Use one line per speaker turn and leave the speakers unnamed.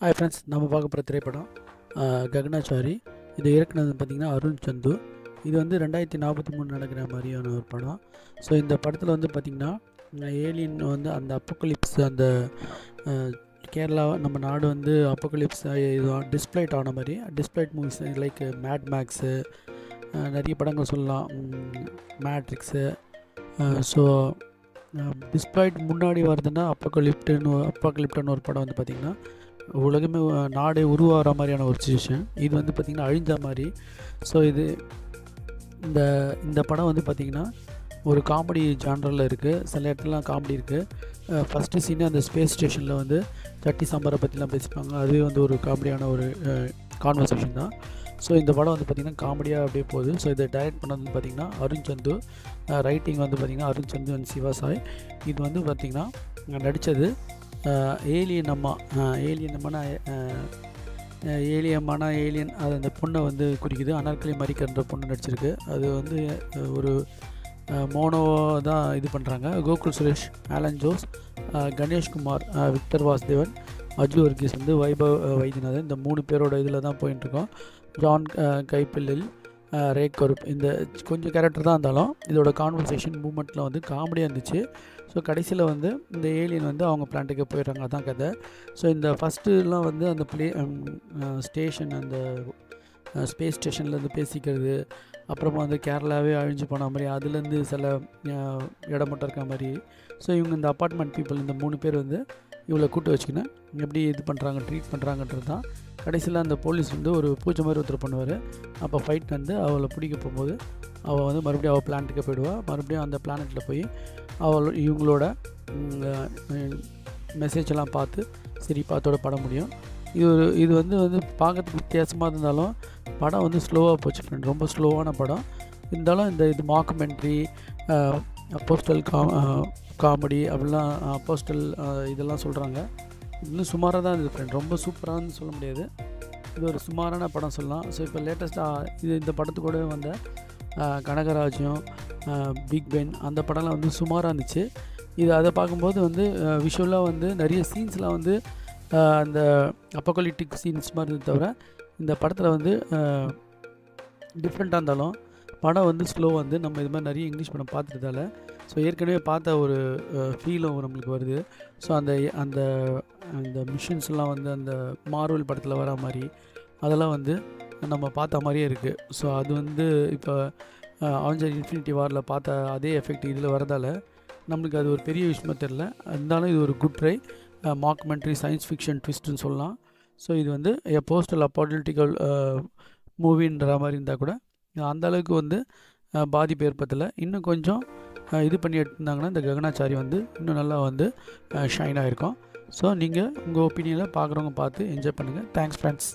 Hi friends, நம்ம பார்க்க போகிற திரைப்படம் ககனாச்சாரி. இது இயக்குனது பார்த்திங்கன்னா அருண் சந்து. இது வந்து 2043 நடக்கிற மாதிரியான ஒரு படம். ஸோ இந்த படத்தில் வந்து பார்த்திங்கன்னா ஏலியன் வந்து அந்த அப்போக்கலிப்ஸ், அந்த கேரளா நம்ம நாடு வந்து அப்போக்கலிப்ஸ் டிஸ்பிளைட் ஆன மாதிரி டிஸ்பிளைட் மூவிஸ் லைக் மேட் மேக்ஸு, நிறைய படங்கள் சொல்லலாம், மேட்ரிக்ஸு. ஸோ டிஸ்பிளைட் முன்னாடி வருதுன்னா அப்போக்கலிப்டன்னு ஒரு படம் வந்து பார்த்திங்கன்னா உலகமே நாடே உருவாகிற மாதிரியான ஒரு சுச்சுவேஷன். இது வந்து பார்த்திங்கன்னா அழிஞ்ச மாதிரி. ஸோ இந்த இந்த படம் வந்து பார்த்திங்கன்னா ஒரு காமெடி ஜானரில் இருக்குது. சில இடத்துலலாம் காமெடி இருக்குது. ஃபஸ்ட்டு சீனு அந்த ஸ்பேஸ் ஸ்டேஷனில் வந்து சட்டி சாம்பாரை பற்றிலாம் பேசிப்பாங்க. அதுவே வந்து ஒரு காமெடியான ஒரு கான்வர்சேஷன் தான். ஸோ இந்த படம் வந்து பார்த்திங்கன்னா காமெடியாக அப்படியே போகுது. ஸோ இதை டைரக்ட் பண்ணது வந்து பார்த்திங்கன்னா அருண் சந்து. ரைட்டிங் வந்து பார்த்திங்கன்னா அருண் சந்து அண்ட் சிவா சாய். இது வந்து பார்த்திங்கன்னா நடித்தது ஏலியன் அது அந்த பொண்ணை வந்து குறிக்குது. அனார்கலி மரிக்கன்ற பொண்ணு நடிச்சிருக்கு. அது வந்து ஒரு மோனோவோ தான் இது பண்ணுறாங்க. கோகுல் சுரேஷ், ஆலன் ஜோஸ், கணேஷ்குமார், விக்டர் வாசுதேவன், அஜு வர்கீஸ் வந்து வைபவ் வைத்தியநாதன், இந்த 3 பேரோட இதில் தான் போயிட்டுருக்கோம். ஜான் கைப்பில்லில், ரே கருப், இந்த கொஞ்சம் கேரக்டர் தான் இருந்தாலும் இதோட கான்வர்சேஷன் மூமெண்ட்டில் வந்து காமெடியாக இருந்துச்சு. ஸோ கடைசியில் வந்து இந்த ஏலியன் வந்து அவங்க பிளான்ட்டுக்கு போயிடுறாங்க. அதான் கதை. ஸோ இந்த ஃபஸ்ட்டுலாம் வந்து அந்த ஸ்டேஷன், அந்த ஸ்பேஸ் ஸ்டேஷன்லேருந்து பேசிக்கிறது, அப்புறமா வந்து கேரளாவே அழிஞ்சு போன மாதிரி அதுலேருந்து சில இடம் மட்டும் இருக்க மாதிரி. ஸோ இவங்க இந்த அப்பார்ட்மெண்ட் பீப்புள் இந்த 3 பேர் வந்து இவ்வளோ கூட்டு வச்சுக்கின்னு எப்படி இது பண்ணுறாங்க, ட்ரீட் பண்ணுறாங்கன்றது தான். கடைசியில் அந்த போலீஸ் வந்து ஒரு பூஜை மாதிரி ஒருத்தர் பண்ணுவார். அப்போ ஃபைட் வந்து அவளை பிடிக்க போகும்போது அவள் வந்து மறுபடியும் அவள் பிளானட்டுக்கு போயிடுவாள். மறுபடியும் அந்த பிளானட்டில் போய் இவங்களோட மெசேஜெல்லாம் பார்த்து சிரிப்பாத்தோட படம் முடியும். இது வந்து பார்க்கறதுக்கு வித்தியாசமாக இருந்தாலும் படம் வந்து ஸ்லோவாக போச்சு ஃப்ரெண்ட். ரொம்ப ஸ்லோவான படம் இருந்தாலும் இது மாக்குமெண்ட்ரி, போஸ்டல் காமெடி அப்படிலாம் போஸ்டல் இதெல்லாம் சொல்கிறாங்க. இன்னும் சுமாராக தான் இருக்குது ஃப்ரெண்ட். ரொம்ப சூப்பரானு சொல்ல முடியாது. இது ஒரு சுமாரான படம் சொல்லலாம். ஸோ இப்போ லேட்டஸ்ட்டாக இந்த படத்துக்கூட வந்த கனகராஜும் பிக் பென் அந்த படம்லாம் வந்து சுமாராக இருந்துச்சு. அதை பார்க்கும்போது வந்து விஷுவலாக வந்து நிறைய சீன்ஸ்லாம் வந்து அந்த அப்போகலிப்டிக் சீன்ஸ் மாதிரி இருந்தது. தவிர இந்த படத்தில் வந்து டிஃப்ரெண்ட்டாக இருந்தாலும் படம் வந்து ஸ்லோ வந்து நம்ம இது மாதிரி நிறைய இங்கிலீஷ் படம் பார்த்துட்டதால ஸோ ஏற்கனவே பார்த்த ஒரு ஃபீலும் நம்மளுக்கு வருது. ஸோ அந்த அந்த அந்த மிஷின்ஸ்லாம் வந்து அந்த மார்வல் படத்தில் வர மாதிரி அதெல்லாம் வந்து நம்ம பார்த்த மாதிரியே இருக்குது. ஸோ அது வந்து இப்போ அவெஞ்சர் இன்ஃபினிட்டி வாரில் பார்த்த அதே எஃபெக்ட் இதில் வரதால் நம்மளுக்கு அது ஒரு பெரிய விஷயமாக தெரில. இருந்தாலும் இது ஒரு good try, mockumentary, science fiction ட்விஸ்ட்டுன்னு சொல்லலாம். ஸோ இது வந்து போஸ்டல் அப்போலிட்டிக்கல் மூவின்ற மாதிரி இருந்தால் கூட அந்தளவுக்கு வந்து பாதிப்பு ஏற்படுத்தலை. இன்னும் கொஞ்சம் இது பண்ணி எடுத்திருந்தாங்கன்னா இந்த ககனாச்சாரி வந்து இன்னும் நல்லா வந்து ஷைனாக இருக்கும். ஸோ நீங்கள் உங்கள் ஒப்பீனியனில் பார்க்குறவங்க பார்த்து என்ஜாய் பண்ணுங்கள். Thanks friends.